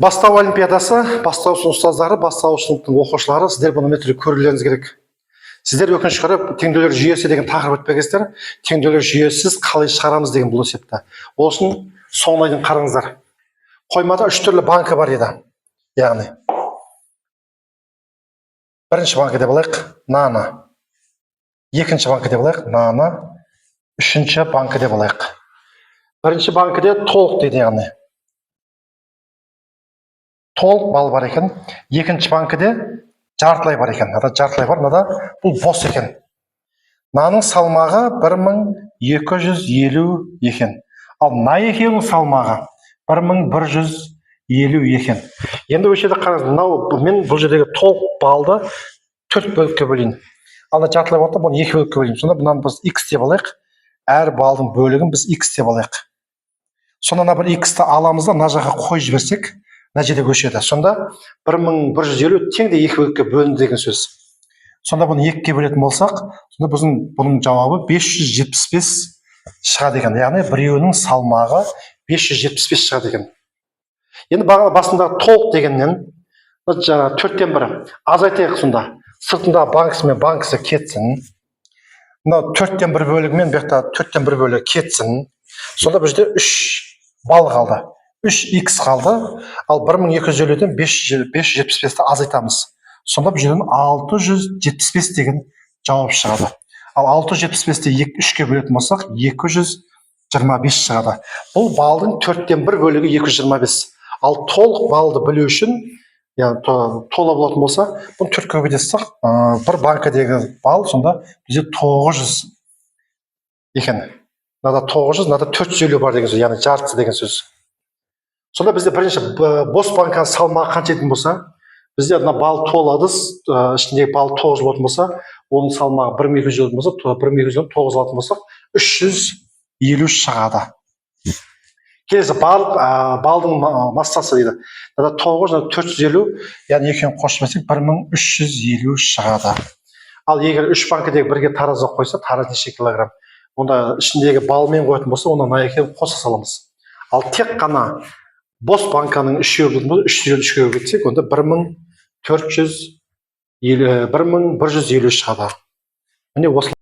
Бастау олимпиадасы, бастауыш ұстаздары, бастауыш сыныптың оқушылары, сіздер бұны өте көрулеріңіз керек. Сіздер өкінішке қарай теңдеулер жүйесі деген тақырып өтпегенсіздер, теңдеулер жүйесіз қалай шығарамыз деген бұл есепті. Ол үшін соңына дейін қараңыздар. Қоймада 3 түрлі банкі бар еді. Яғни бірінші банкіде болайық наны, екінші банкіде болайық наны, үшінші банкіде болайық. Бірінші банкіде толық дейді, яғни толық бал бар екен. Екінші банкіде жартылай бар екен. Жартылай бар, бұл бос екен. Наның салмағы 1250 екен. Ал на екеуінің салмағы 1150 екен. Енді осы жерде қараңыз, мен бұл жердегі толық балды 4 бөлікке бөлейін. Ал жартылай болса, бұны 2 бөлікке бөлейін. Сонда бұнан біз x деп алайық. Әр балдың бөлігін біз x деп алайық. Сонда бір x-ті аламыз да, мына жаққа қойып жіберсек, мына жерде көшеді. Сонда 1150 тең де 2 бөлікке бөлінді деген сөз. Сонда бұны 2-ге бөлетін болсақ, сонда бұның жауабы 575 шығады екен. Яғни біреуінің салмағы 575 шығады екен. Енді басындағы толық дегеннен 4-тен 1 азайтайық. Сонда сыртында банкісі мен банкісі кетсін. Мынау 4-тен 1 бөлігімен бұяқта 4-тен 1 бөлігі кетсін. Сонда бұл жерде 3 бал қалды. 3x қалды. Ал 1250-ден 575-ті азайтамыз. Сонда бұл жерден 675 деген жауап шығады. Ал 675-ті 3-ке бөлетін болсақ, 225 шығады. Бұл балдың 4-тен 1 бөлігі 225. Ал толық балды білу үшін, тола болатын болса, бұны 4-ке бөлесек, бір банкідегі бал сонда бізде 900 екен. Мынада 900, мынада 450 бар деген сөз, яғни жартысы деген сөз. Сонда бізде бірінші бос банканың салмағы қанша ететін болса, бізде бал толады, ішіндегі бал 900 болатын болса, оның салмағы 1250 болса, 1250-ден 9 алатын болсақ, 350 шығады. Келесі балдың массасы дейді. 900, 450, яғни екеуін қосып жіберсек 1350 шығады. Ал егер 3 банкідегі бірге таразы қойса, тараз неше килограмм? Онда ішіндегі балмен қоятын болса, онда мына екеуін қоса саламыз. Ал тек қана бос банканың 3-ке бөлсек, онда 1150 шығады. Міне осы